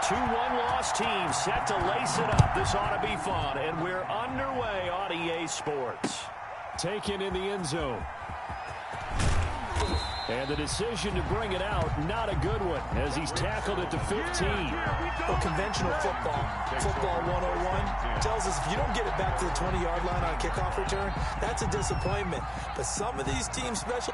2-1 loss team set to lace it up. This ought to be fun, and we're underway on EA Sports. Taken in the end zone. And the decision to bring it out, not a good one, as he's tackled at the 15. Well, conventional football 101, tells us if you don't get it back to the 20-yard line on a kickoff return, that's a disappointment. But some of these team special...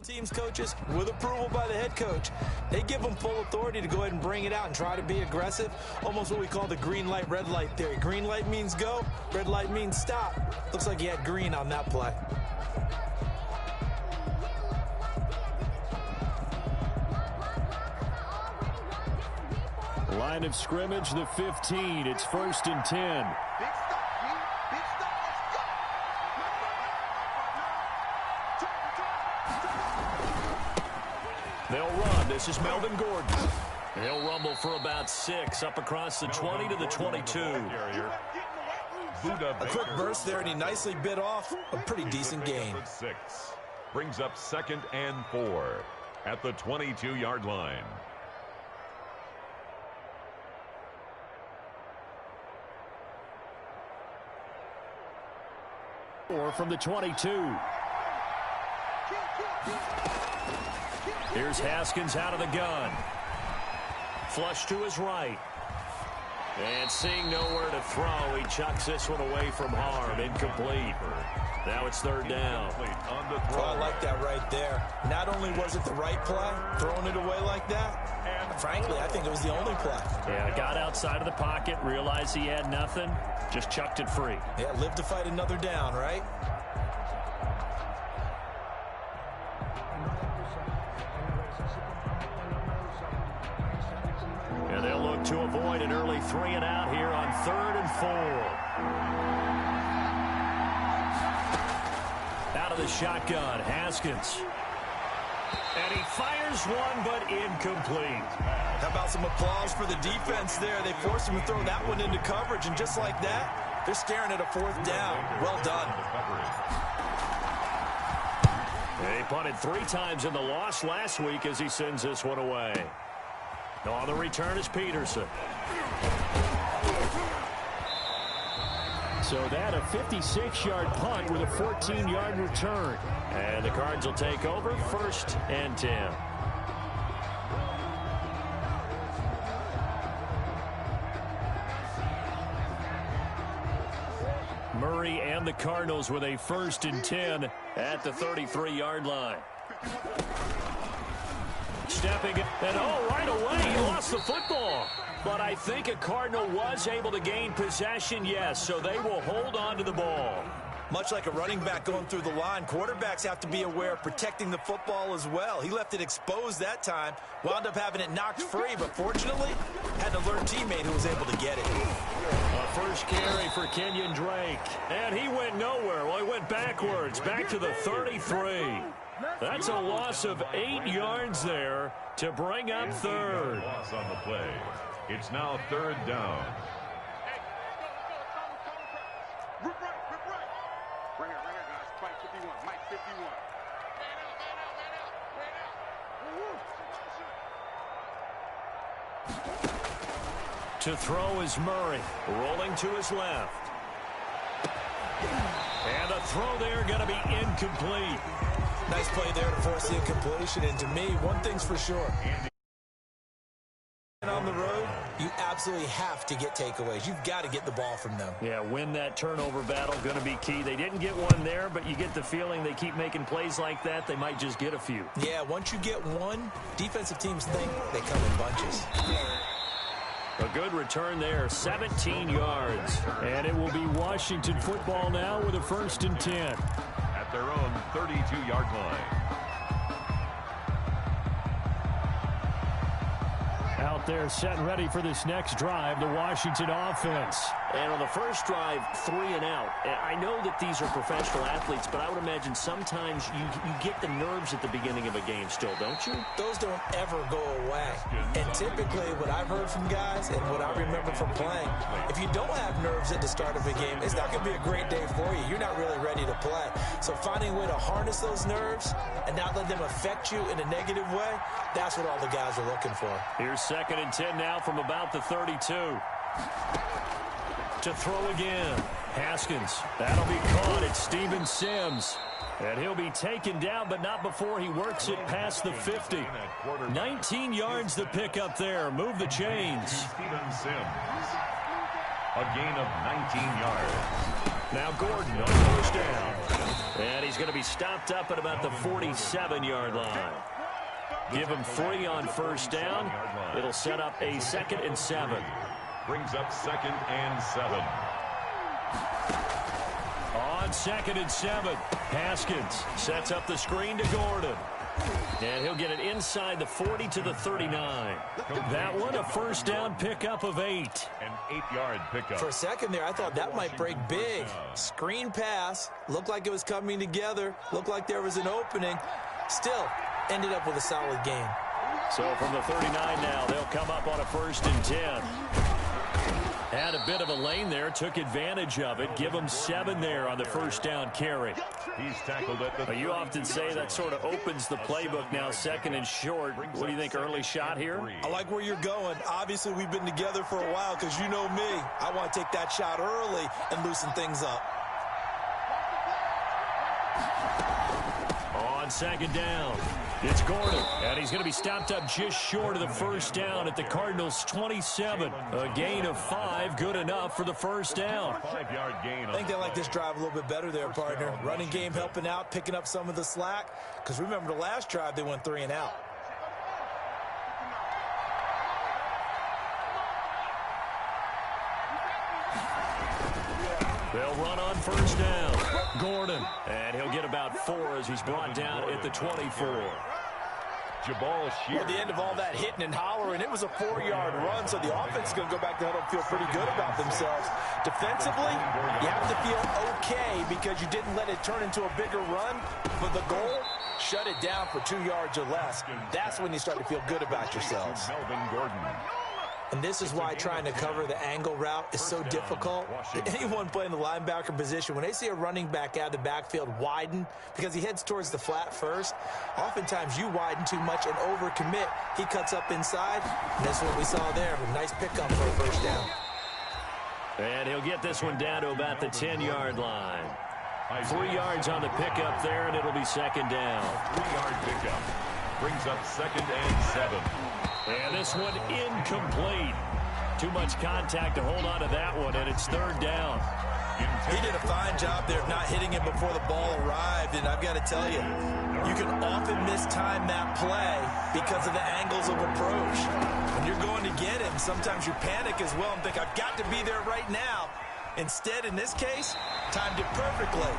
Teams coaches, with approval by the head coach, they give them full authority to go ahead and bring it out and try to be aggressive. Almost what we call the green light, red light theory. Green light means go, red light means stop. Looks like he had green on that play. Line of scrimmage, the 15. It's 1st and 10. They'll run. This is Melvin Gordon. He'll rumble for about 6 up across the 20 to the 22. A quick burst there, and he nicely bit off a pretty decent gain. 6 brings up 2nd and 4 at the 22-yard line. Or from the 22. Here's Haskins out of the gun. Flush to his right. And seeing nowhere to throw, he chucks this one away from harm. Incomplete. Now it's 3rd down. Oh, I like that right there. Not only was it the right play, throwing it away like that, frankly, I think it was the only play. Yeah, got outside of the pocket, realized he had nothing, just chucked it free. Yeah, live to fight another down, right? And they'll look to avoid an early 3 and out here on 3rd and 4. Out of the shotgun, Haskins. And he fires one, but incomplete. How about some applause for the defense there? They forced him to throw that one into coverage, and just like that, they're staring at a 4th down. Well done. He punted 3 times in the loss last week as he sends this one away. On the return is Peterson. So that a 56-yard punt with a 14-yard return. And the Cards will take over 1st and 10. Murray and the Cardinals with a 1st and 10 at the 33-yard line. Stepping, and right away, he lost the football. But I think a Cardinal was able to gain possession, yes, so they will hold on to the ball. Much like a running back going through the line, quarterbacks have to be aware of protecting the football as well. He left it exposed that time, wound up having it knocked free, but fortunately, had an alert teammate who was able to get it. A first carry for Kenyon Drake, and he went nowhere. Well, he went backwards, back to the 33. That's a loss of 8 yards there to bring up 3rd. Loss on the play. It's now 3rd down. To throw is Murray, rolling to his left. And the throw there going to be incomplete. Nice play there to force the incompletion. And to me, one thing's for sure. On the road, you absolutely have to get takeaways. You've got to get the ball from them. Yeah, win that turnover battle, going to be key. They didn't get one there, but you get the feeling they keep making plays like that, they might just get a few. Yeah, once you get one, defensive teams think they come in bunches. A good return there, 17 yards. And it will be Washington football now with a 1st and 10. At their own 32-yard line. Out there set and ready for this next drive, the Washington offense. And on the first drive, 3 and out. I know that these are professional athletes, but I would imagine sometimes you get the nerves at the beginning of a game still, don't you? Those don't ever go away. And typically what I've heard from guys and what I remember from playing, if you don't have nerves at the start of a game, it's not going to be a great day for you. You're not really ready to play. So finding a way to harness those nerves and not let them affect you in a negative way, that's what all the guys are looking for. Here's 2nd and 10 now from about the 32. To throw again. Haskins. That'll be caught. It's Steven Sims. And he'll be taken down, but not before he works it past the 50. 19 yards to pick up there. Move the chains. Steven Sims. A gain of 19 yards. Now Gordon on 1st down. And he's going to be stopped up at about the 47-yard line. Give him 3 on 1st down. It'll set up a 2nd and 7. Brings up 2nd and 7. On 2nd and 7, Haskins sets up the screen to Gordon. And he'll get it inside the 40 to the 39. That one a 1st down pickup of 8. An 8-yard pickup. For a second there, I thought that might break big. Screen pass. Looked like it was coming together. Looked like there was an opening. Still, ended up with a solid gain. So from the 39 now, they'll come up on a 1st and 10. Had a bit of a lane there, took advantage of it. Give him 7 there on the 1st down carry. He's tackled at the You often say that sort of opens the playbook now, 2nd and short. What do you think, early shot here? I like where you're going. Obviously, we've been together for a while because you know me. I want to take that shot early and loosen things up. On 2nd down, it's Gordon, and he's going to be stopped up just short of the 1st down at the Cardinals' 27. A gain of 5, good enough for the 1st down. 5-yard gain. I think they like this drive a little bit better there, partner. Running game helping out, picking up some of the slack. Because remember, the last drive, they went 3 and out. They'll run on 1st down. Gordon, and he'll get about 4 as he's brought down at the 24. At the end of all that hitting and hollering, it was a 4-yard run, so the offense is going to go back to huddle and feel pretty good about themselves. Defensively, you have to feel okay because you didn't let it turn into a bigger run, but the goal, shut it down for 2 yards or less. That's when you start to feel good about yourselves. Melvin Gordon. And this is why trying to cover the angle route is so difficult. Anyone playing the linebacker position, when they see a running back out of the backfield widen because he heads towards the flat first, oftentimes you widen too much and overcommit. He cuts up inside, and that's what we saw there. A nice pickup for a 1st down. And he'll get this one down to about the 10-yard line. 3 yards on the pickup there, and it'll be 2nd down. 3-yard pickup. Brings up 2nd and 7. And this one incomplete. Too much contact to hold on to that one, and it's 3rd down. He did a fine job there of not hitting him before the ball arrived, and I've got to tell you, you can often mistime that play because of the angles of approach. When you're going to get him, sometimes you panic as well and think, I've got to be there right now. Instead, in this case, timed it perfectly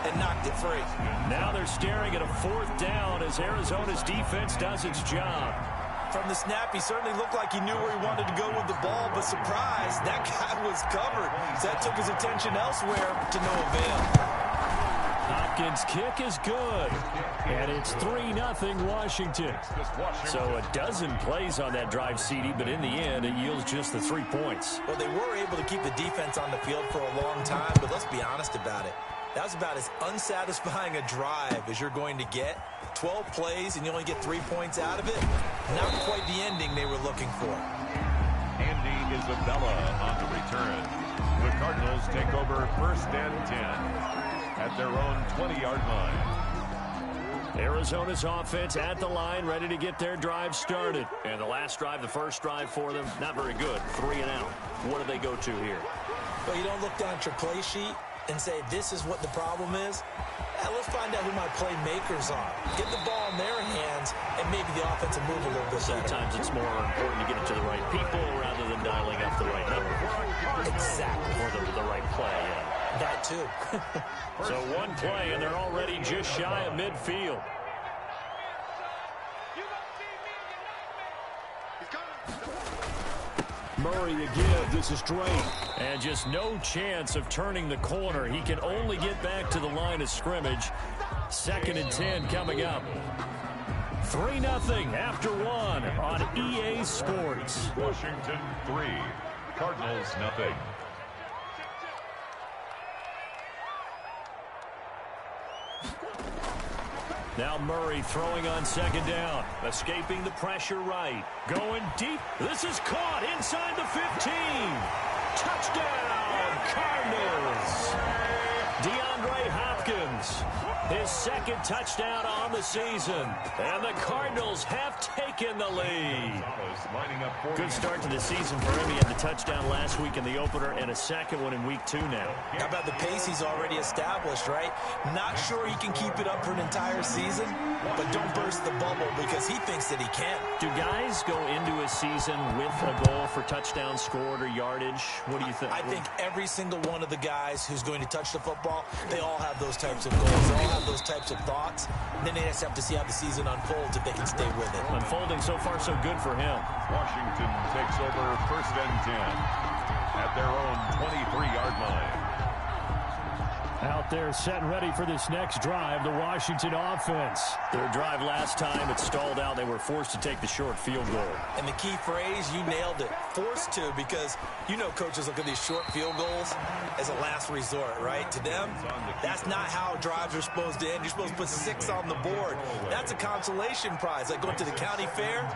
and knocked it free. Now they're staring at a 4th down as Arizona's defense does its job. From the snap, he certainly looked like he knew where he wanted to go with the ball, but surprise, that guy was covered. So that took his attention elsewhere to no avail. Hopkins' kick is good, and it's 3-0 Washington. So a dozen plays on that drive, CD, but in the end, it yields just the 3 points. Well, they were able to keep the defense on the field for a long time, but let's be honest about it. That was about as unsatisfying a drive as you're going to get. 12 plays, and you only get 3 points out of it. Not quite the ending they were looking for. And Andy Isabella on the return. The Cardinals take over 1st and 10 at their own 20-yard line. Arizona's offense at the line, ready to get their drive started. And the last drive, the first drive for them, not very good. 3 and out. What do they go to here? Well, you don't look down at your play sheet and say, this is what the problem is. Let's find out who my playmakers are. Get the ball in their hands, and maybe the offense will move a little bit better. Sometimes it's more important to get it to the right people rather than dialing up the right number. Exactly. Or the right play, yeah. That too. So one play, and they're already just shy of midfield. Murray to give. This is Drake. And just no chance of turning the corner. He can only get back to the line of scrimmage. 2nd and 10 coming up. 3-0 after 1 on EA Sports. Washington 3, Cardinals nothing. Now Murray throwing on 2nd down. Escaping the pressure right. Going deep. This is caught inside the 15. Touchdown, Cardinals. DeAndre Hopkins, his 2nd touchdown on the season. And the Cardinals have taken the lead. Good start to the season for him. He had the touchdown last week in the opener and a 2nd one in week 2 now. How about the pace he's already established, right? Not sure he can keep it up for an entire season, but don't burst the bubble because he thinks that he can. Do guys go into a season with a goal for touchdowns scored or yardage? What do you think? I think every single one of the guys who's going to touch the football, they all have those types of goals. They all have those types of thoughts. And then they just have to see how the season unfolds if they can stay with it. Unfolding so far so good for him. Washington takes over 1st and 10 at their own 23-yard line. Out there set and ready for this next drive, the Washington offense. Their drive last time, it stalled out. They were forced to take the short field goal. And the key phrase, you nailed it, forced to, because you know coaches look at these short field goals as a last resort, right? To them, that's not how drives are supposed to end. You're supposed to put 6 on the board. That's a consolation prize. Like going to the county fair,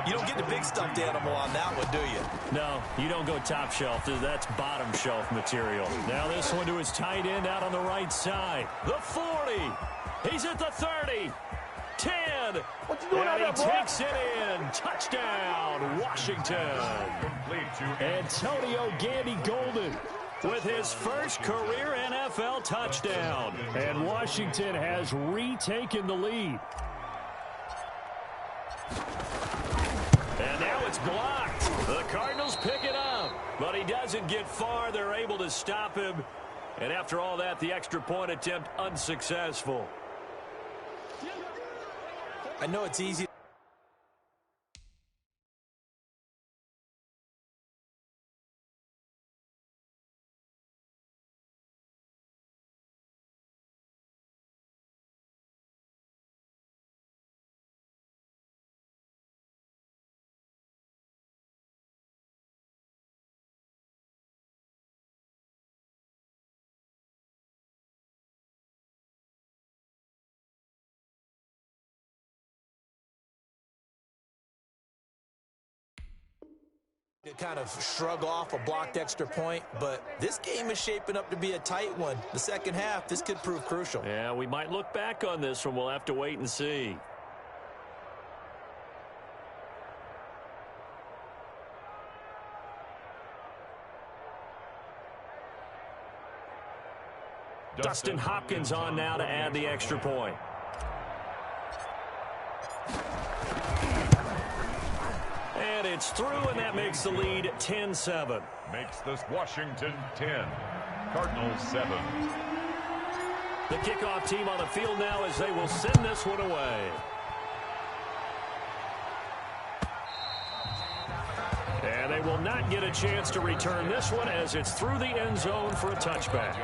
you don't get the big stuffed animal on that one, do you? No, you don't go top shelf. That's bottom shelf material. Now this one to his tight end out on the right side. The 40. He's at the 30. 10. What you doing out there, and he takes it in. Touchdown, Washington. Antonio Gandy-Golden with his first career NFL touchdown. And Washington has retaken the lead. And now it's blocked. The Cardinals pick it up, but he doesn't get far. They're able to stop him. And after all that, the extra point attempt unsuccessful. I know it's easy. To kind of shrug off a blocked extra point, but this game is shaping up to be a tight one. The second half, this could prove crucial. Yeah, we might look back on this one. We'll have to wait and see. Dustin Hopkins on now to add the extra point. And it's through, and that makes the lead 10-7. Makes this Washington 10, Cardinals 7. The kickoff team on the field now as they will send this one away. And they will not get a chance to return this one as it's through the end zone for a touchback.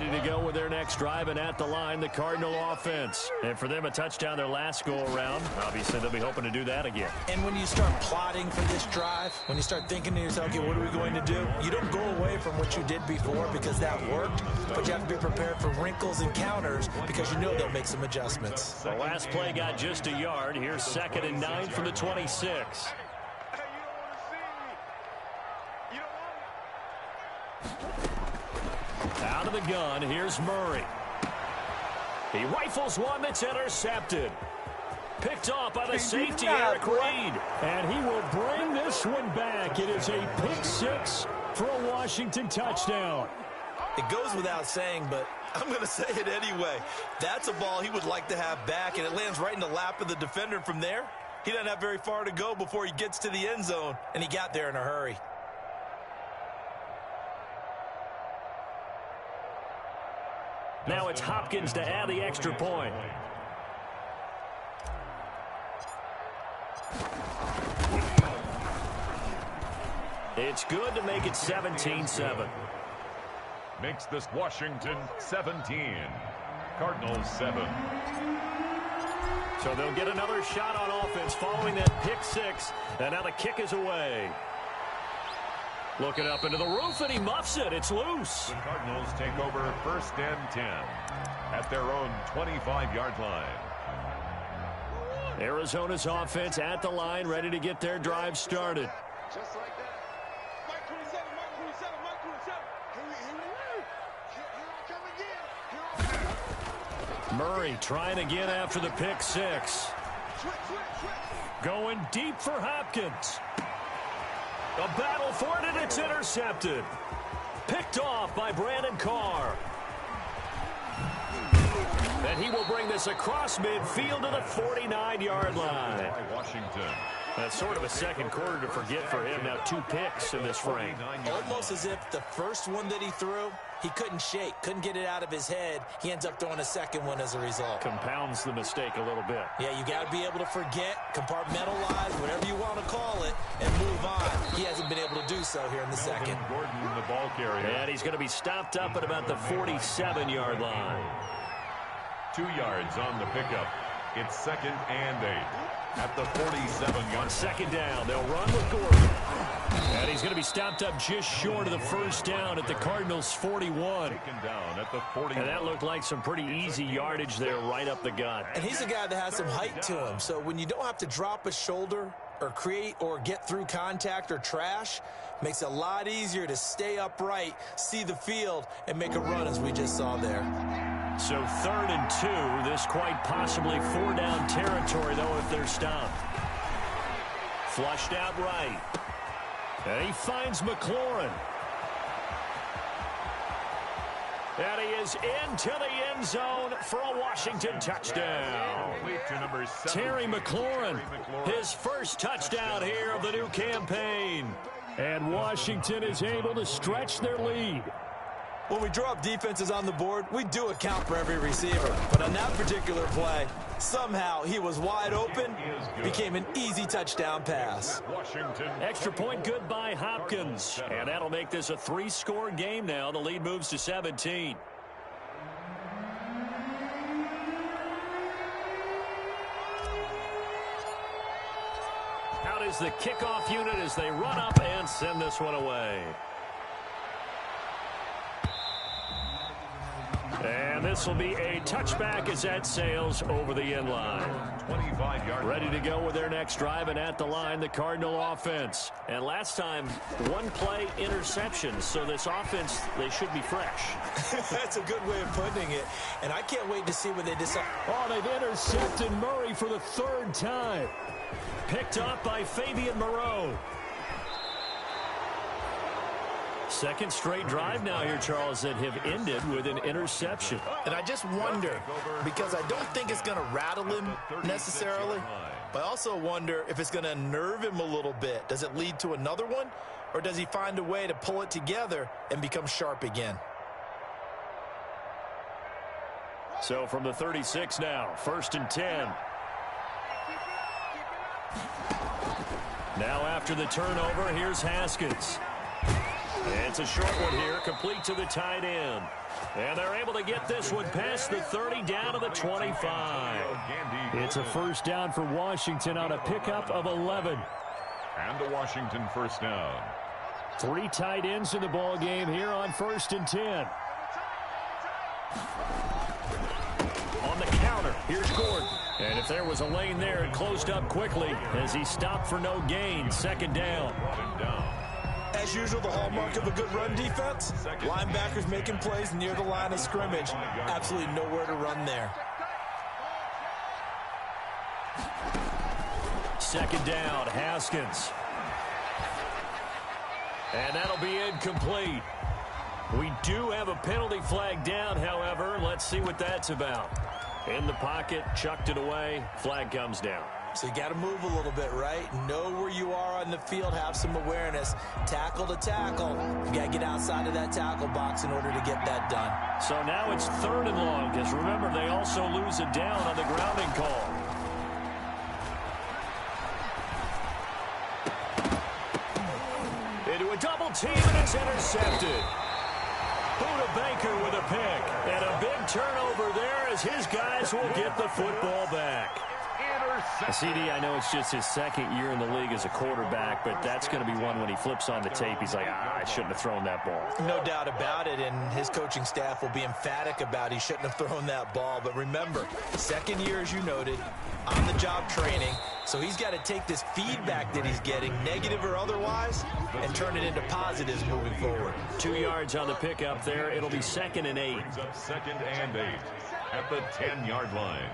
ready to go with their next drive, and at the line, the Cardinal offense. And for them, a touchdown their last go-around. Obviously, they'll be hoping to do that again. And when you start plotting for this drive, when you start thinking to yourself, okay, what are we going to do? You don't go away from what you did before because that worked, but you have to be prepared for wrinkles and counters because you know they'll make some adjustments. The last play got just a yard. Here's 2nd and 9 from the 26. Out of the gun, here's Murray. He rifles one that's intercepted. Picked off by the safety, Eric Reed. And he will bring this one back. It is a pick 6 for a Washington touchdown. It goes without saying, but I'm going to say it anyway. That's a ball he would like to have back, and it lands right in the lap of the defender from there. He doesn't have very far to go before he gets to the end zone, and he got there in a hurry. Now it's Hopkins to add the extra point. It's good to make it 17-7. Makes this Washington 17. Cardinals 7. So they'll get another shot on offense following that pick 6. And now the kick is away. Looking up into the roof, and he muffs it. It's loose. The Cardinals take over 1st and 10 at their own 25-yard line. Arizona's offense at the line, ready to get their drive started. Just like that. Mike 27, Mike 27, Mike 27. Here I come again. Murray trying again after the pick 6. Going deep for Hopkins. A battle for it, and it's intercepted. Picked off by Brandon Carr. And he will bring this across midfield to the 49-yard line. Washington. That's sort of a second quarter to forget for him. Now 2 picks in this frame. Almost as if the first one that he threw, he couldn't shake, couldn't get it out of his head. He ends up throwing a second one as a result. Compounds the mistake a little bit. Yeah, you got to be able to forget, compartmentalize, whatever you want to call it, and move on. He hasn't been able to do so here in the second. Gordon, the ball carrier. And he's going to be stopped up at about the 47-yard line. 2 yards on the pickup. It's 2nd and 8 at the 47-yard. 2nd down, they'll run with Gordon. And he's going to be stopped up just short of the first down at the Cardinals' 41. Taken down at the 41. And that looked like some pretty easy yardage there right up the gut. And he's a guy that has some height to him. So when you don't have to drop a shoulder or create or get through contact or trash, makes it a lot easier to stay upright, see the field, and make a run as we just saw there. So 3rd and 2, this quite possibly 4-down territory, though, if they're stopped. Flushed out right. And he finds McLaurin. And he is into the end zone for a Washington touchdown. Terry McLaurin, his first touchdown here of the new campaign. And Washington is able to stretch their lead. When we draw up defenses on the board, we do account for every receiver. But on that particular play, somehow he was wide open, became an easy touchdown pass. Extra point good by Hopkins. And that'll make this a 3-score game now. The lead moves to 17. Out is the kickoff unit as they run up and send this one away. And this will be a touchback as that sails over the end line. 25-yard. Ready to go with their next drive, and at the line, the Cardinal offense. And last time, 1-play interception. So this offense, they should be fresh. That's a good way of putting it. And I can't wait to see what they decide. Oh, they've intercepted Murray for the 3rd time. Picked up by Fabian Moreau. Second straight drive now here, Charles, that have ended with an interception. And I just wonder, because I don't think it's going to rattle him necessarily, but I also wonder if it's going to nerve him a little bit. Does it lead to another one, or does he find a way to pull it together and become sharp again? So from the 36 now, 1st and 10. Now after the turnover, here's Haskins. It's a short one here, complete to the tight end. And they're able to get this one past the 30 down to the 25. It's a first down for Washington on a pickup of 11. And a Washington first down. 3 tight ends in the ball game here on 1st and 10. On the counter, here's Gordon. And if there was a lane there, it closed up quickly as he stopped for no gain. 2nd down. As usual, the hallmark of a good run defense, linebackers making plays near the line of scrimmage. Absolutely nowhere to run there. 2nd down, Haskins. And that'll be incomplete. We do have a penalty flag down, however. Let's see what that's about. In the pocket, chucked it away, flag comes down. So you got to move a little bit, right? Know where you are on the field, have some awareness. Tackle to tackle. You got to get outside of that tackle box in order to get that done. So now it's 3rd and long, because remember, they also lose it down on the grounding call. Into a double team, and it's intercepted. Buda Baker with a pick, and a big turnover there as his guys will get the football back. CD, I know it's just his 2nd year in the league as a quarterback, but that's going to be one when he flips on the tape. He's like, I shouldn't have thrown that ball. No doubt about it, and his coaching staff will be emphatic about he shouldn't have thrown that ball. But remember, 2nd year, as you noted, on-the-job training, so he's got to take this feedback that he's getting, negative or otherwise, and turn it into positives moving forward. 2 yards on the pickup there. It'll be 2nd and 8. 2nd and 8 at the 10-yard line.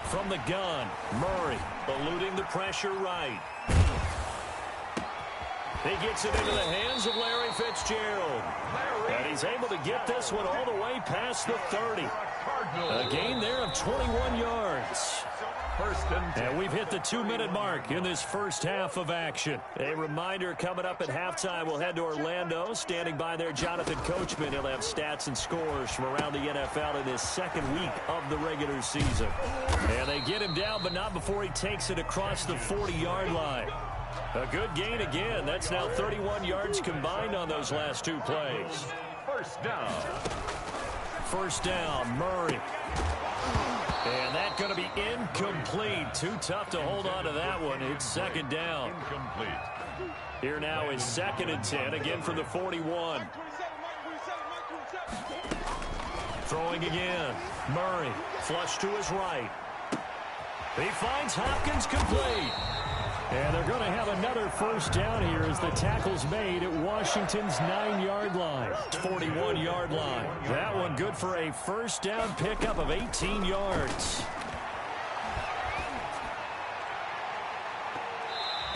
From the gun, Murray eluding the pressure right. He gets it into the hands of Larry Fitzgerald. And he's able to get this one all the way past the 30. A gain there of 21 yards. And we've hit the 2-minute mark in this first half of action. A reminder, coming up at halftime, we'll head to Orlando. Standing by there, Jonathan Coachman. He'll have stats and scores from around the NFL in his 2nd week of the regular season. And they get him down, but not before he takes it across the 40-yard line. A good gain again. That's now 31 yards combined on those last 2 plays. First down. First down, Murray. And that's going to be incomplete. Too tough to hold on to that one. It's 2nd down. Incomplete. Here now is 2nd and 10, again from the 41. Throwing again. Murray, flush to his right. He finds Hopkins complete. And they're going to have another first down here as the tackle's made at Washington's 9-yard line. 41-yard line. That one good for a first down pickup of 18 yards.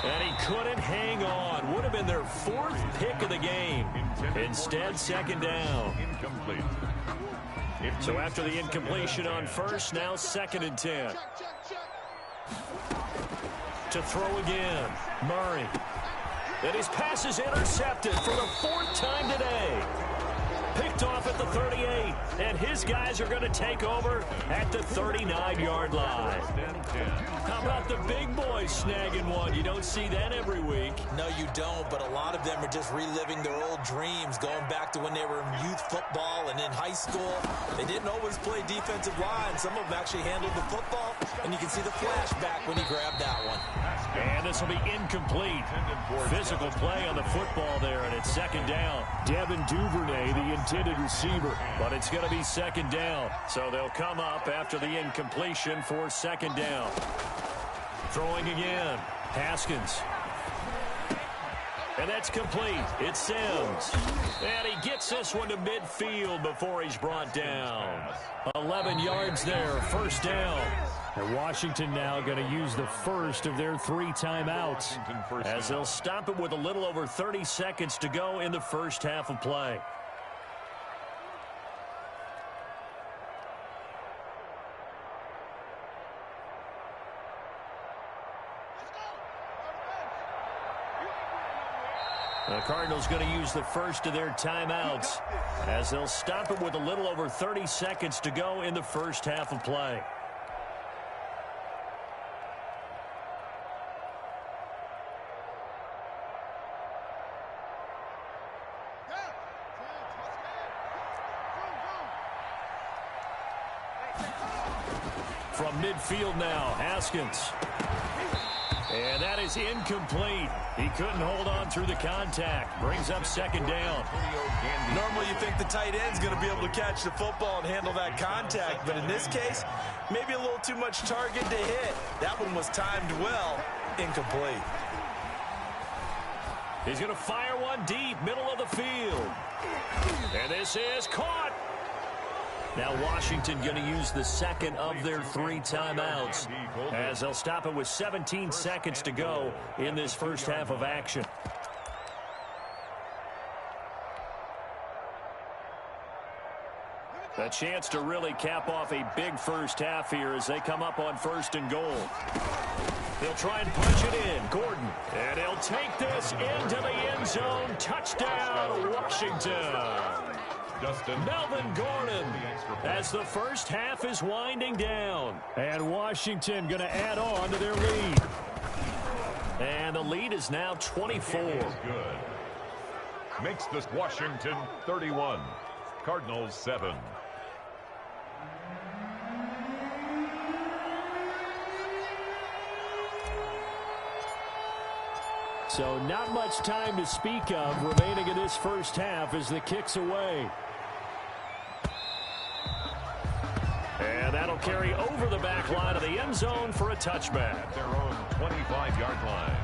And he couldn't hang on. Would have been their 4th pick of the game. Instead, 2nd down. Incomplete. So after the incompletion on first, now 2nd and 10. To throw again, Murray. And his pass is intercepted for the 4th time today. Picked off at the 38, and his guys are going to take over at the 39-yard line. How about the big boys snagging one? You don't see that every week. No, you don't, but a lot of them are just reliving their old dreams, going back to when they were in youth football and in high school. They didn't always play defensive line. Some of them actually handled the football, and you can see the flashback when he grabbed that one. And this will be incomplete. Physical play on the football there, and it's 2nd down. Devin Duvernay, the intended receiver. But it's going to be 2nd down. So they'll come up after the incompletion for 2nd down. Throwing again. Haskins. And that's complete. It's Sims. And he gets this one to midfield before he's brought down. 11 yards there. First down. And Washington now going to use the first of their 3 timeouts, as they'll stop it with a little over 30 seconds to go in the first half of play. The Cardinals going to use the first of their timeouts, as they'll stop it with a little over 30 seconds to go in the first half of play. From midfield now, Haskins. And that is incomplete. He couldn't hold on through the contact. Brings up second down. Normally you think the tight end's going to be able to catch the football and handle that contact, but in this case, maybe a little too much target to hit. That one was timed well. Incomplete. He's going to fire one deep, middle of the field. And this is caught. Now Washington going to use the second of their 3 timeouts as they'll stop it with 17 seconds to go in this first half of action. A chance to really cap off a big first half here as they come up on 1st and goal. They'll try and punch it in. Gordon. And he'll take this into the end zone. Touchdown, Washington. Melvin Gordon as the first half is winding down. And Washington going to add on to their lead. And the lead is now 24. Good. Makes this Washington 31. Cardinals 7. So not much time to speak of remaining in this first half as the kick's away. And that'll carry over the back line of the end zone for a touchback. At their own 25-yard line.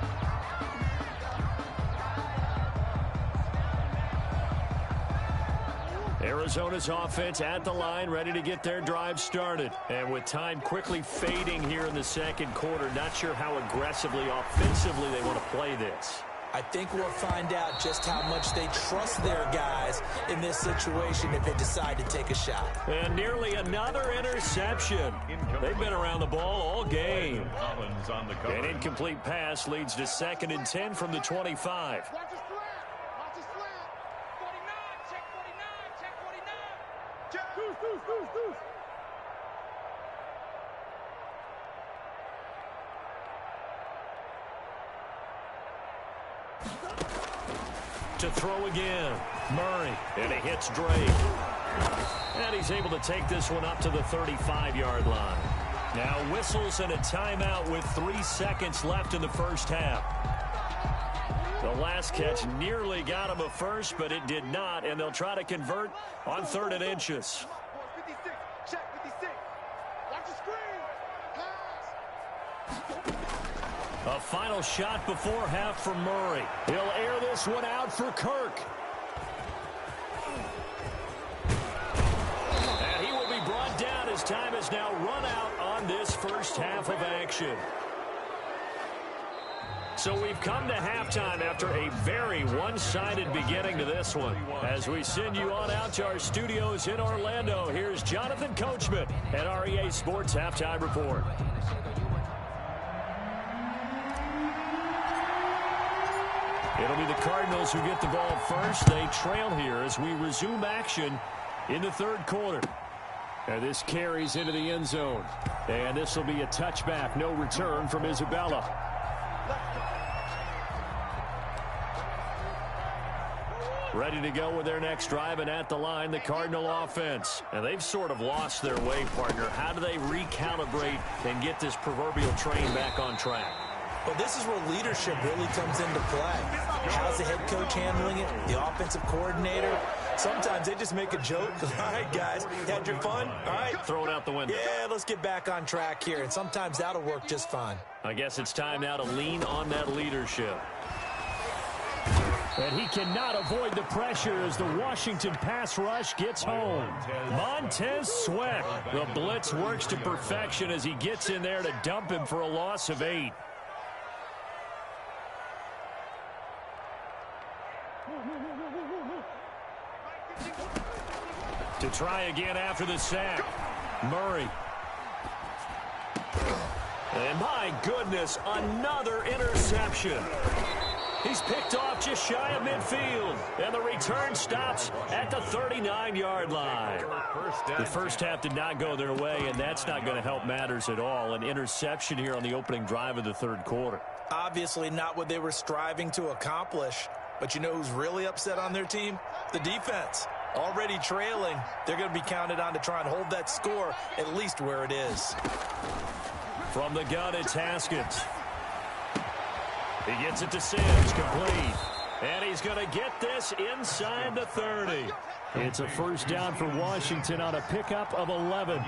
Arizona's offense at the line, ready to get their drive started. And with time quickly fading here in the second quarter, not sure how aggressively, offensively they want to play this. I think we'll find out just how much they trust their guys in this situation if they decide to take a shot. And nearly another interception. They've been around the ball all game. An incomplete pass leads to 2nd and 10 from the 25. To throw again, Murray, and he hits Drake. And he's able to take this one up to the 35-yard line. Now whistles and a timeout with 3 seconds left in the first half. The last catch nearly got him a first, but it did not, and they'll try to convert on 3rd and inches. 56, check 56. Watch the screen. Pass. A final shot before half from Murray. He'll air this one out for Kirk. And he will be brought down as time has now run out on this first half of action. So we've come to halftime after a very one-sided beginning to this one. As we send you on out to our studios in Orlando, here's Jonathan Coachman at our EA Sports Halftime Report. It'll be the Cardinals who get the ball first. They trail here as we resume action in the 3rd quarter. And this carries into the end zone. And this will be a touchback. No return from Isabella. Ready to go with their next drive, and at the line, the Cardinal offense. And they've sort of lost their way, partner. How do they recalibrate and get this proverbial train back on track? Well, this is where leadership really comes into play. How's the head coach handling it? The offensive coordinator? Sometimes they just make a joke. All right, guys, had your fun? All right. Throw it out the window. Yeah, let's get back on track here. And sometimes that'll work just fine. I guess it's time now to lean on that leadership. And he cannot avoid the pressure as the Washington pass rush gets home. Montez Sweat. The blitz works to perfection as he gets in there to dump him for a loss of 8. To try again after the sack. Murray. And my goodness, another interception. He's picked off just shy of midfield. And the return stops at the 39-yard line. The first half did not go their way, and that's not going to help matters at all. An interception here on the opening drive of the 3rd quarter. Obviously not what they were striving to accomplish. But you know who's really upset on their team? The defense. Already trailing, they're going to be counted on to try and hold that score at least where it is. From the gun, it's Haskins. He gets it to Sims, complete. And he's going to get this inside the 30. It's a first down for Washington on a pickup of 11.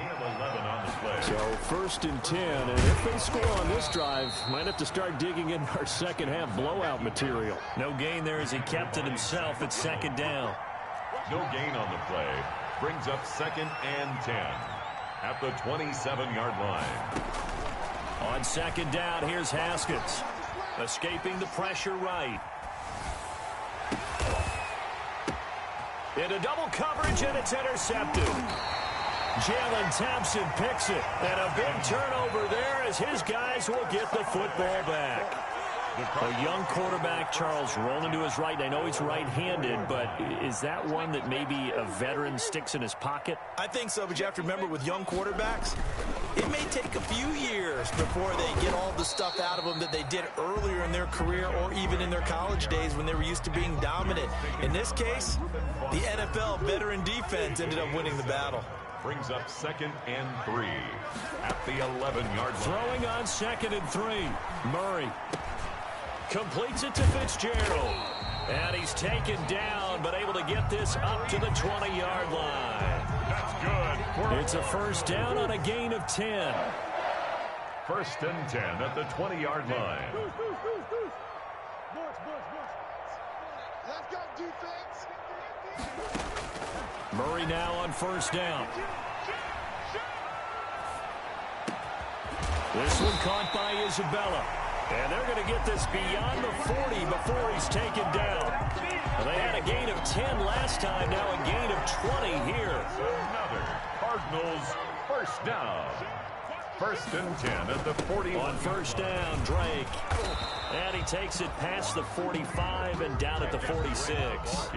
So 1st and 10, and if they score on this drive, might have to start digging in our second half blowout material. No gain there as he kept it himself at 2nd down. No gain on the play. Brings up 2nd and 10 at the 27-yard line. On 2nd down, here's Haskins. Escaping the pressure right. Into double coverage, and it's intercepted. Jalen Thompson picks it. And a big turnover there as his guys will get the football back. A young quarterback, Charles, rolling to his right. I know he's right-handed, but is that one that maybe a veteran sticks in his pocket? I think so, but you have to remember with young quarterbacks, it may take a few years before they get all the stuff out of them that they did earlier in their career or even in their college days when they were used to being dominant. In this case, the NFL veteran defense ended up winning the battle. Brings up 2nd and 3 at the 11-yard line. Throwing on 2nd and 3. Murray completes it to Fitzgerald. And he's taken down, but able to get this up to the 20-yard line. That's good. It's a first down on a gain of 10. 1st and 10 at the 20-yard line. Let's go, defense. Murray now on 1st down. This one caught by Isabella. And they're going to get this beyond the 40 before he's taken down. They had a gain of 10 last time, now a gain of 20 here. Another Cardinals first down. 1st and 10 at the 40. On 1st down, Drake. And he takes it past the 45 and down at the 46.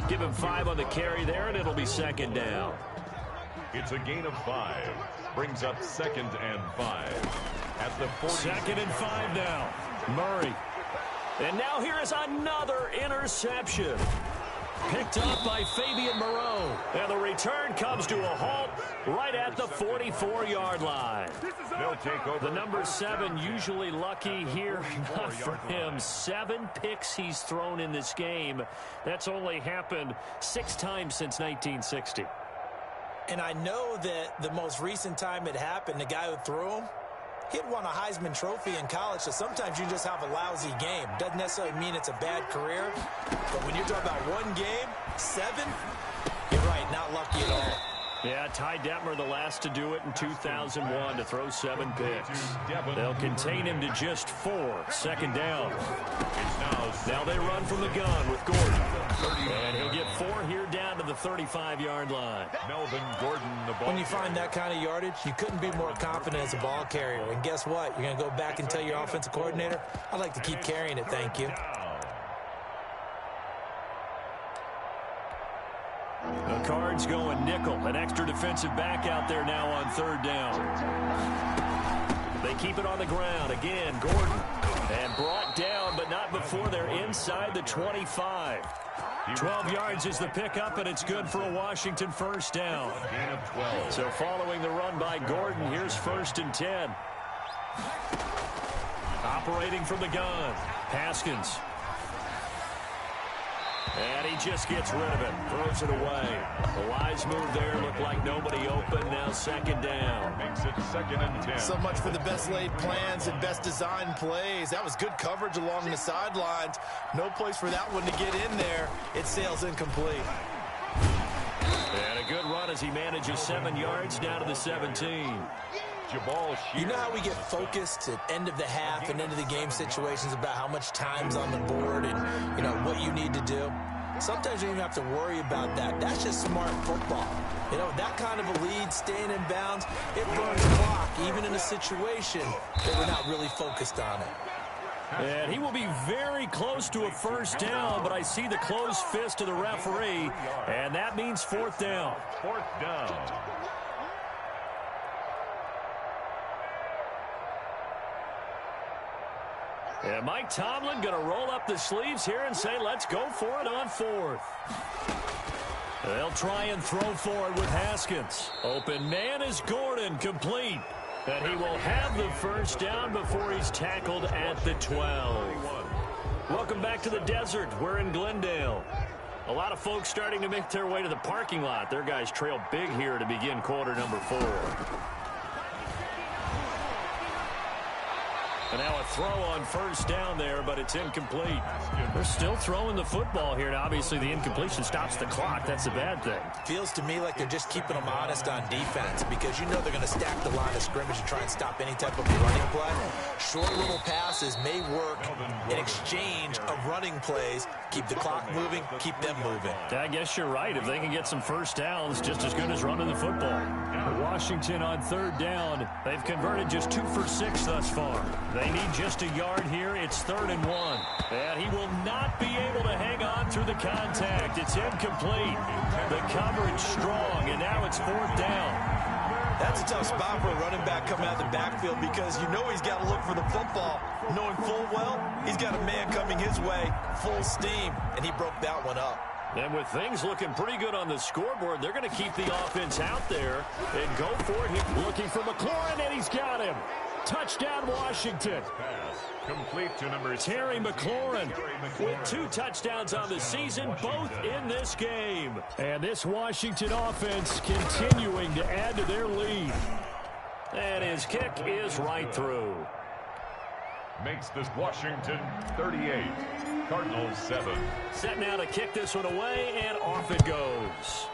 Give him 5 on the carry there, and it'll be 2nd down. It's a gain of 5. Brings up 2nd and 5. At the 40. 2nd and 5 now. Murray. And now here is another interception. Picked up by Fabian Moreau. And the return comes to a halt right at the 44-yard line. They'll take over. The number 7 usually lucky here. Not for him. 7 picks he's thrown in this game. That's only happened 6 times since 1960. And I know that the most recent time it happened, the guy who threw him, he'd won a Heisman Trophy in college, so sometimes you just have a lousy game. Doesn't necessarily mean it's a bad career, but when you're talking about one game, 7, you're right, not lucky at all. Yeah, Ty Detmer, the last to do it in 2001, to throw 7 picks. They'll contain him to just 4. 2nd down. Now they run from the gun with Gordon. And he'll get 4 here down to the 35-yard line. Melvin Gordon, the ball. When you find that kind of yardage, you couldn't be more confident as a ball carrier. And guess what? You're going to go back and tell your offensive coordinator, I'd like to keep carrying it, thank you. The Cards going nickel. An extra defensive back out there now on 3rd down. They keep it on the ground. Again, Gordon. And brought down, but not before they're inside the 25. 12 yards is the pickup, and it's good for a Washington first down. Gain of 12. So following the run by Gordon, here's 1st and 10. Operating from the gun. Haskins. And he just gets rid of it. Throws it away. A wise move there. Looked like nobody open. Now 2nd down. Makes it 2nd and 10. So much for the best laid plans and best designed plays. That was good coverage along the sidelines. No place for that one to get in there. It sails incomplete. And a good run as he manages 7 yards down to the 17. You know how we get focused at end of the half and end of the game situations about how much time's on the board and, you know, what you need to do? Sometimes you don't even have to worry about that. That's just smart football. You know, that kind of a lead, staying in bounds, it burns clock, even in a situation that we're not really focused on it. And he will be very close to a first down, but I see the closed fist of the referee, and that means 4th down. 4th down. And Mike Tomlin going to roll up the sleeves here and say, let's go for it on 4th. They'll try and throw forward with Haskins. Open man is Gordon, complete. And he will have the first down before he's tackled at the 12. Welcome back to the desert. We're in Glendale. A lot of folks starting to make their way to the parking lot. Their guys trail big here to begin quarter number 4. And now a throw on first down there, but it's incomplete. They're still throwing the football here. Now, obviously, the incompletion stops the clock. That's a bad thing. Feels to me like they're just keeping them honest on defense because you know they're going to stack the line of scrimmage and try and stop any type of running play. Short little passes may work in exchange of running plays. Keep the clock moving, keep them moving. I guess you're right. If they can get some first downs, just as good as running the football. Washington on third down. They've converted just 2 for 6 thus far. They need just a yard here. It's 3rd and 1. And he will not be able to hang on through the contact. It's incomplete. The coverage strong, and now it's 4th down. That's a tough spot for a running back coming out of the backfield because you know he's got to look for the football, knowing full well he's got a man coming his way, full steam, and he broke that one up. And with things looking pretty good on the scoreboard, they're going to keep the offense out there and go for it. He's looking for McLaurin, and he's got him. Touchdown, Washington. Complete to number Terry McLaurin with 2 touchdowns on the season, both in this game. And this Washington offense continuing to add to their lead. And his kick is right through. Makes this Washington 38, Cardinals 7. Set now to kick this one away, and off it goes.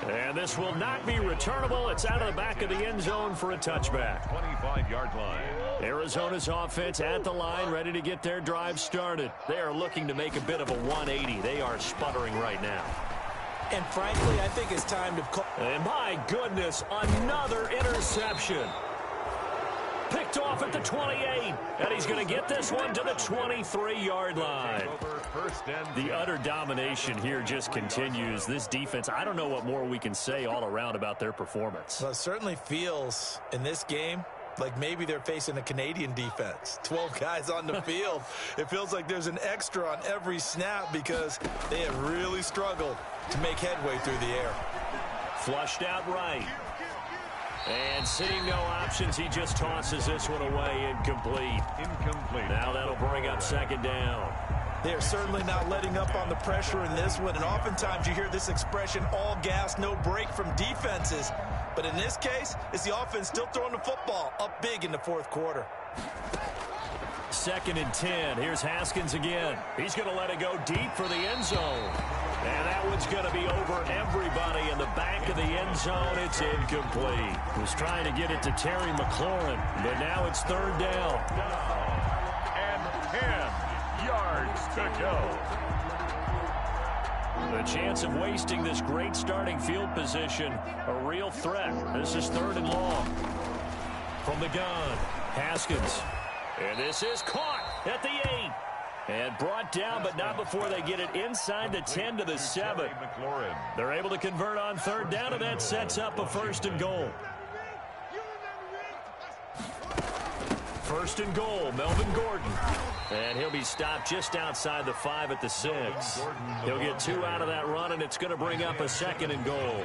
And this will not be returnable. It's out of the back of the end zone for a touchback. 25-yard line. Arizona's offense at the line, ready to get their drive started. They are looking to make a bit of a 180. They are sputtering right now. And frankly, I think it's time to call. And my goodness, another interception. Picked off at the 28, and he's going to get this one to the 23-yard line. The utter domination here just continues. This defense, I don't know what more we can say all around about their performance. Well, it certainly feels in this game like maybe they're facing a Canadian defense. 12 guys on the field. It feels like there's an extra on every snap because they have really struggled to make headway through the air. Flushed out right. And seeing no options, he just tosses this one away, incomplete. Now that'll bring up 2nd down. They are certainly not letting up on the pressure in this one, and oftentimes you hear this expression, all gas, no break from defenses. But in this case, it's the offense still throwing the football up big in the 4th quarter. 2nd and 10. Here's Haskins again. He's going to let it go deep for the end zone. And that one's going to be over everybody in the back of the end zone. It's incomplete. Was trying to get it to Terry McLaurin, but now it's 3rd down. And 10 yards to go. The chance of wasting this great starting field position, a real threat. This is 3rd and long. From the gun, Haskins. And this is caught at the 8. And brought down, but not before they get it inside the 10 to the 7. They're able to convert on 3rd down, and that sets up a 1st and goal. 1st and goal, Melvin Gordon. And he'll be stopped just outside the 5 at the 6. He'll get 2 out of that run, and it's going to bring up a 2nd and goal.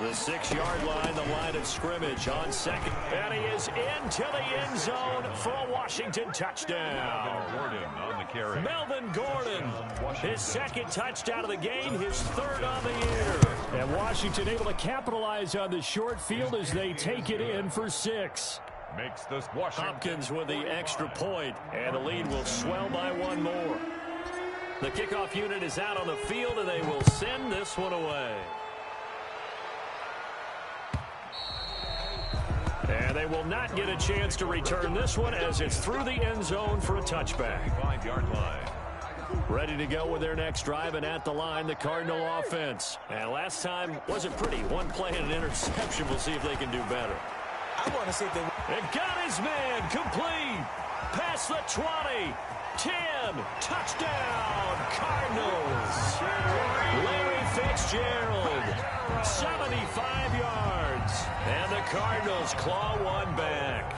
The 6-yard line, the line of scrimmage on 2nd. And he is into the end zone for a Washington touchdown. Melvin Gordon, his 2nd touchdown of the game, his 3rd on the year. And Washington able to capitalize on the short field as they take it in for 6. Makes this Washington. Hopkins with the extra point, and the lead will swell by 1 more. The kickoff unit is out on the field, and they will send this one away. And they will not get a chance to return this one as it's through the end zone for a touchback. 5-yard line. Ready to go with their next drive, and at the line, the Cardinal offense. And last time wasn't pretty. 1 play and an interception. We'll see if they can do better. I want to see if they... And got his man complete. Past the 20. 10. Touchdown. Cardinals. Larry Fitzgerald. 75 yards. And the Cardinals claw one back.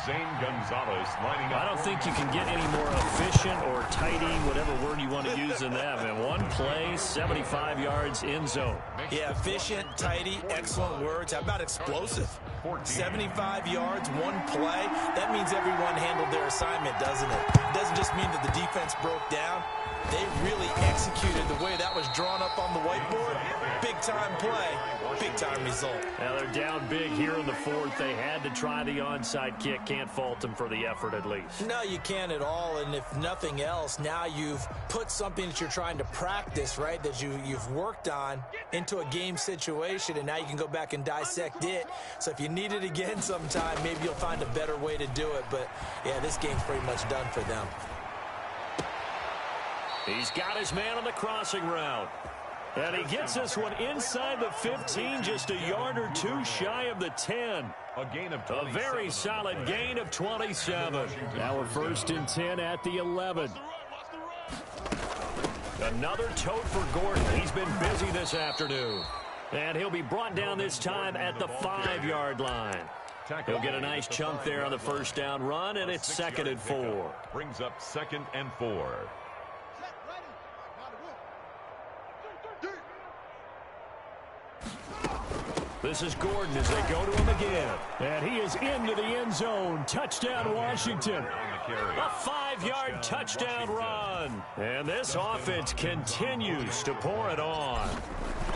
Zane Gonzalez lining up. I don't think you can get any more efficient or tidy, whatever word you want to use in that. And one play, 75 yards in zone. Yeah, efficient, tidy, excellent words. How about explosive? 75 yards, one play. That means everyone handled their assignment, doesn't it? It doesn't just mean that the defense broke down. They really executed the way that was drawn up on the whiteboard. Big-time play, big-time result. Now they're down big here in the fourth. They had to try the onside kick. Can't fault them for the effort at least. No, you can't at all. And if nothing else, now you've put something that you're trying to practice, right, that you've worked on into a game situation, and now you can go back and dissect it. So if you need it again sometime, maybe you'll find a better way to do it. But, yeah, this game's pretty much done for them. He's got his man on the crossing route. And he gets this one inside the 15, just a yard or two shy of the 10. A very solid gain of 27. Now we're 1st and 10 at the 11. Another tote for Gordon. He's been busy this afternoon. And he'll be brought down this time at the 5-yard line. He'll get a nice chunk there on the first down run, and it's 2nd and 4. Brings up 2nd and 4. This is Gordon as they go to him again. And he is into the end zone. Touchdown, Washington. A 5-yard touchdown run. And this offense continues to pour it on.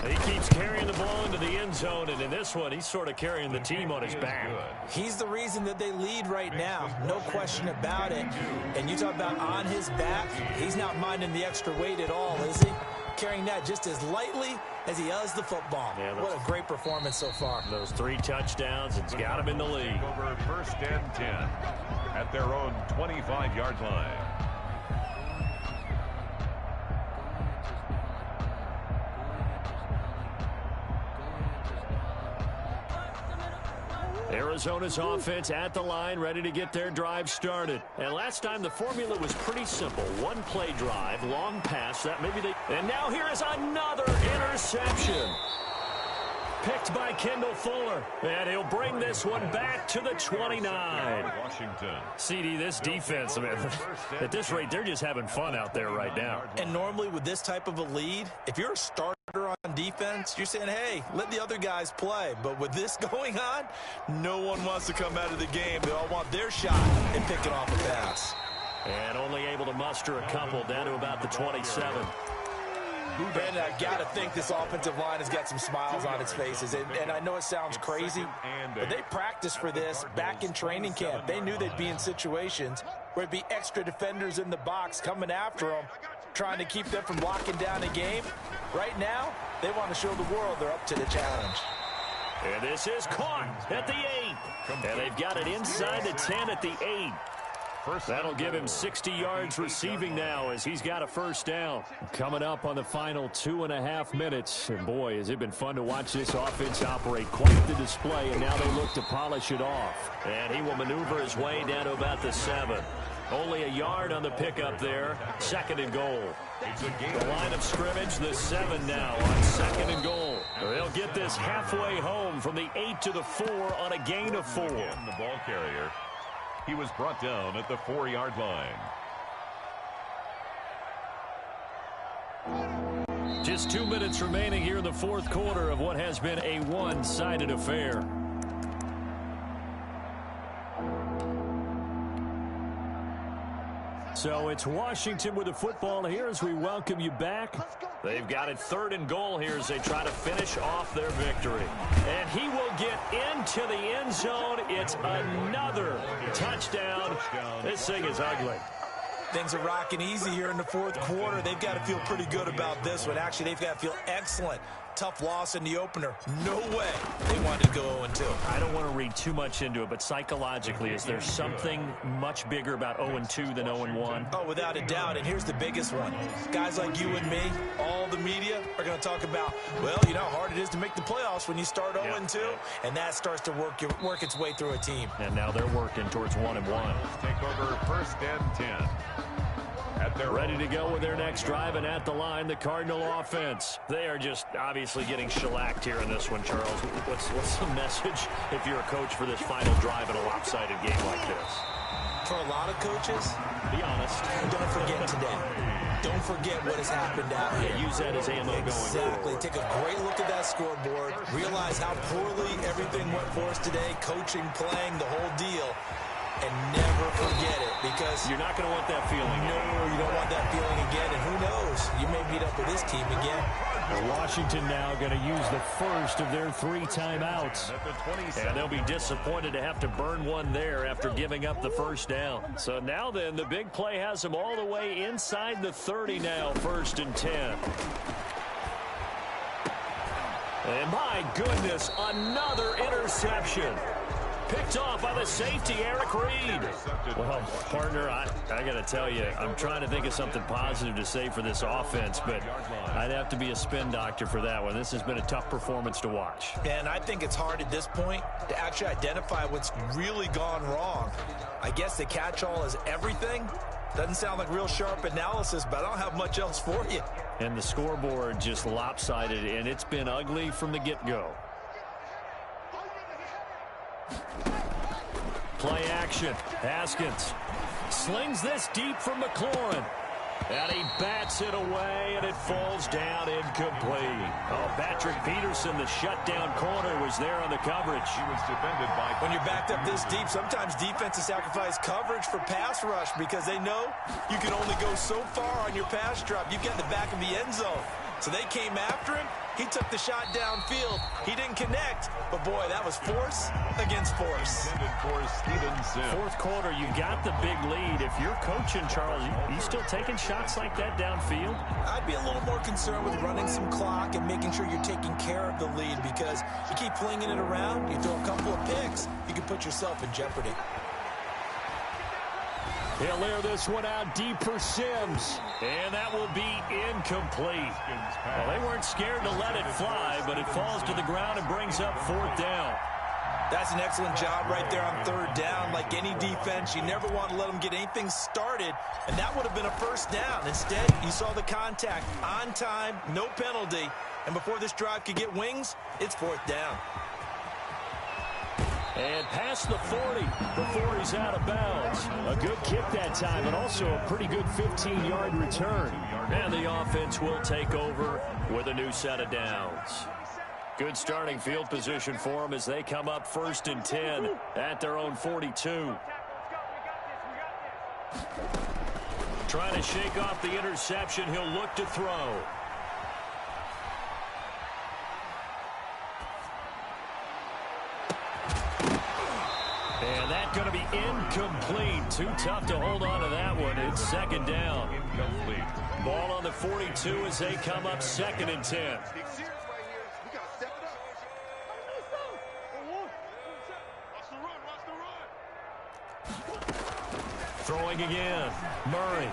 He keeps carrying the ball into the end zone, and in this one, he's sort of carrying the team on his back. He's the reason that they lead right now. No question about it. And you talk about on his back, he's not minding the extra weight at all, is he? Carrying that just as lightly as he does the football. Yeah, what a great performance so far. Those 3 touchdowns, it's got him in the lead. Over 1st and 10 at their own 25-yard line. Arizona's offense at the line, ready to get their drive started. And last time the formula was pretty simple. One play drive, long pass, that maybe they... And now here is another interception. Picked by Kendall Fuller. And he'll bring this one back to the 29. Washington. CD, this defense, man, at this rate, they're just having fun out there right now. And normally with this type of a lead, if you're a starter on defense, you're saying, hey, let the other guys play. But with this going on, no one wants to come out of the game. They all want their shot and pick it off a pass. And only able to muster a couple down to about the 27. And I got to think this offensive line has got some smiles on its faces. And I know it sounds crazy, but they practiced for this back in training camp. They knew they'd be in situations where it'd be extra defenders in the box coming after them, trying to keep them from locking down a game. Right now, they want to show the world they're up to the challenge. And this is caught at the 8. And they've got it inside the 10 at the 8. That'll give him 60 yards receiving now as he's got a first down. Coming up on the final 2.5 minutes. And boy, has it been fun to watch this offense operate. Quite the display, and now they look to polish it off. And he will maneuver his way down to about the 7. Only a yard on the pickup there. 2nd and goal. The line of scrimmage, the 7 now on 2nd and goal. They'll get this halfway home from the 8 to the 4 on a gain of 4. And the ball carrier. He was brought down at the 4-yard line. Just 2 minutes remaining here in the fourth quarter of what has been a one-sided affair. So it's Washington with the football here as we welcome you back. They've got it 3rd and goal here as they try to finish off their victory. And he will get into the end zone. It's another touchdown. This thing is ugly. Things are rocking easy here in the fourth quarter. They've got to feel pretty good about this one. Actually, they've got to feel excellent. Tough loss in the opener. No way they wanted to go 0-2. I don't want to read too much into it, but psychologically, is there something much bigger about 0-2 than 0-1? Oh, without a doubt, and here's the biggest one. Guys like you and me, all the media, are going to talk about, well, you know how hard it is to make the playoffs when you start 0-2, and that starts to work its way through a team. And now they're working towards 1-1. Take over 1st and 10 at Ready to go with their next drive, and at the line, the Cardinal offense. They are just obviously getting shellacked here in this one, Charles. What's the message if you're a coach for this final drive in a lopsided game like this? For a lot of coaches, be honest. Don't forget today. Don't forget what has happened out here. Use that as ammo going Exactly. Take a great look at that scoreboard. Realize how poorly everything went for us today. Coaching, playing, the whole deal. And never forget it, because you're not going to want that feeling. No, you don't want that feeling again. And who knows? You may meet up with this team again. Washington now going to use the first of their 3 timeouts. And they'll be disappointed to have to burn one there after giving up the first down. So now then, the big play has them all the way inside the 30 now, 1st and 10. And my goodness, another interception. Picked off by the safety, Eric Reed. Well, partner, I got to tell you, I'm trying to think of something positive to say for this offense, but I'd have to be a spin doctor for that one. This has been a tough performance to watch. And I think it's hard at this point to actually identify what's really gone wrong. I guess the catch-all is everything. Doesn't sound like real sharp analysis, but I don't have much else for you. And the scoreboard just lopsided, and it's been ugly from the get-go. Play action. Haskins slings this deep from McLaurin. And he bats it away, and it falls down incomplete. Oh, Patrick Peterson, the shutdown corner, was there on the coverage. He was defended by... When you're backed up this deep, sometimes defenses sacrifice coverage for pass rush because they know you can only go so far on your pass drop. You've got the back of the end zone. So they came after him. He took the shot downfield. He didn't connect. But, boy, that was force against force. Fourth quarter, you got the big lead. If you're coaching, Charles, you still taking shots like that downfield? I'd be a little more concerned with running some clock and making sure you're taking care of the lead, because you keep flinging it around, you throw a couple of picks, you can put yourself in jeopardy. He'll air this one out deep for Sims. And that will be incomplete. Well, they weren't scared to let it fly, but it falls to the ground and brings up 4th down. That's an excellent job right there on 3rd down. Like any defense, you never want to let them get anything started, and that would have been a 1st down. Instead, you saw the contact on time, no penalty, and before this drive could get wings, it's 4th down. And past the 40 before he's out of bounds. A good kick that time, but also a pretty good 15-yard return. And the offense will take over with a new set of downs. Good starting field position for them as they come up 1st and 10 at their own 42. Trying to shake off the interception. He'll look to throw. And that's going to be incomplete. Too tough to hold on to that one. It's 2nd down. Incomplete. Ball on the 42 as they come up 2nd and 10. Throwing again. Murray.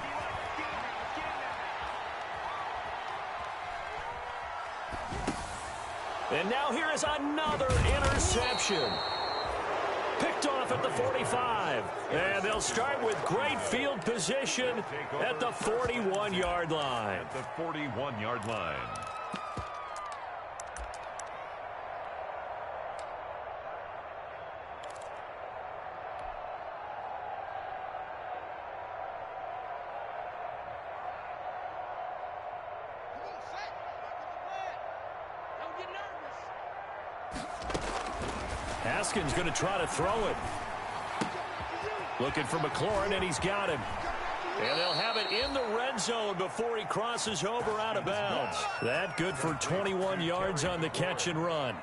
And now here is another interception. Picked off at the 45. And they'll start with great field position at the 41-yard line. At the 41-yard line. Haskins going to try to throw it. Looking for McLaurin, and he's got him. And they'll have it in the red zone before he crosses over out of bounds. That good for 21 yards on the catch and run.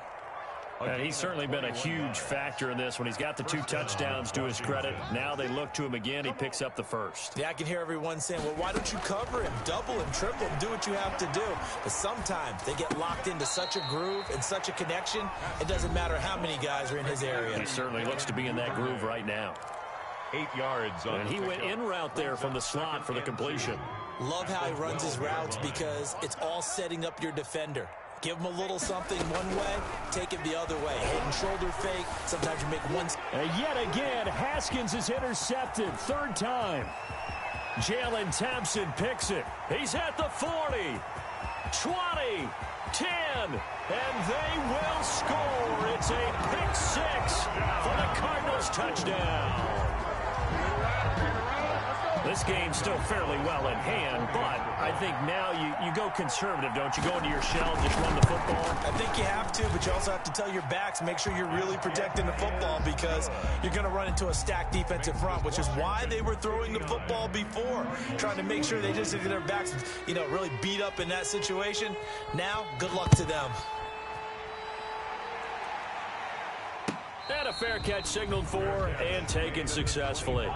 And he's certainly been a huge factor in this when he's got the 2 touchdowns to his credit. Now they look to him again. He picks up the first. Yeah, I can hear everyone saying, well, why don't you cover him, double him, triple him, do what you have to do. But sometimes they get locked into such a groove and such a connection, it doesn't matter how many guys are in his area. He certainly looks to be in that groove right now. 8 yards on. And he went in route there from the slot for the completion. Love how he runs his routes because it's all setting up your defender. Give him a little something one way, take it the other way. Head and shoulder fake. Sometimes you make one. And yet again, Haskins is intercepted. 3rd time. Jalen Thompson picks it. He's at the 40, 20, 10, and they will score. It's a pick six for the Cardinals touchdown. This game's still fairly well in hand, but I think now you go conservative, don't you? Go into your shell, just run the football. I think you have to, but you also have to tell your backs, make sure you're really protecting the football because you're going to run into a stacked defensive front, which is why they were throwing the football before, trying to make sure they just get their backs, really beat up in that situation. Now, good luck to them. And a fair catch signaled for and taken successfully.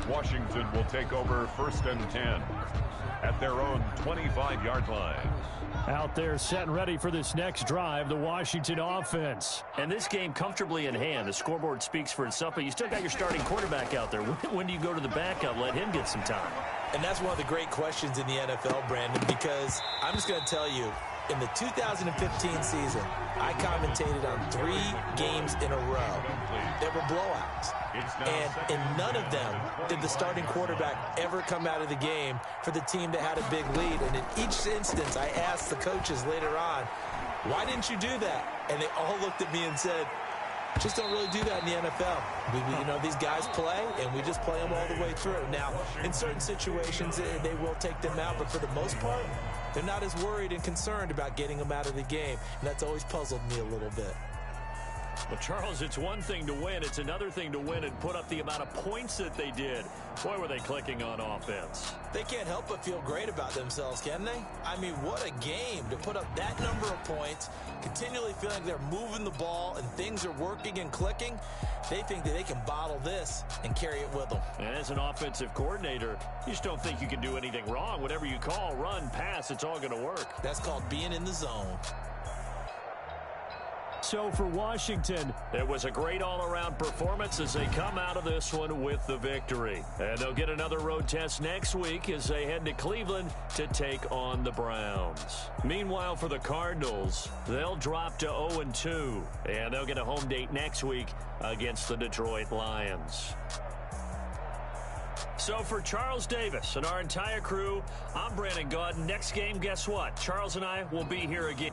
Washington will take over 1st and 10 at their own 25-yard line. Out there set and ready for this next drive, the Washington offense. And this game comfortably in hand. The scoreboard speaks for itself, but you still got your starting quarterback out there. When do you go to the backup? Let him get some time. And that's one of the great questions in the NFL, Brandon, because I'm just going to tell you, in the 2015 season, I commentated on 3 games in a row. There were blowouts. And in none of them did the starting quarterback ever come out of the game for the team that had a big lead. And in each instance, I asked the coaches later on, why didn't you do that? And they all looked at me and said, just don't really do that in the NFL. These guys play, and we just play them all the way through. Now, in certain situations, they will take them out, but for the most part, they're not as worried and concerned about getting them out of the game. And that's always puzzled me a little bit. Well, Charles, it's one thing to win. It's another thing to win and put up the amount of points that they did. Boy, were they clicking on offense. They can't help but feel great about themselves, can they? I mean, what a game to put up that number of points, continually feeling they're moving the ball and things are working and clicking. They think that they can bottle this and carry it with them. And as an offensive coordinator, you just don't think you can do anything wrong. Whatever you call, run, pass, it's all going to work. That's called being in the zone. So for Washington, it was a great all-around performance as they come out of this one with the victory. And they'll get another road test next week as they head to Cleveland to take on the Browns. Meanwhile, for the Cardinals, they'll drop to 0-2, and they'll get a home date next week against the Detroit Lions. So for Charles Davis and our entire crew, I'm Brandon Gaudin. Next game, guess what? Charles and I will be here again.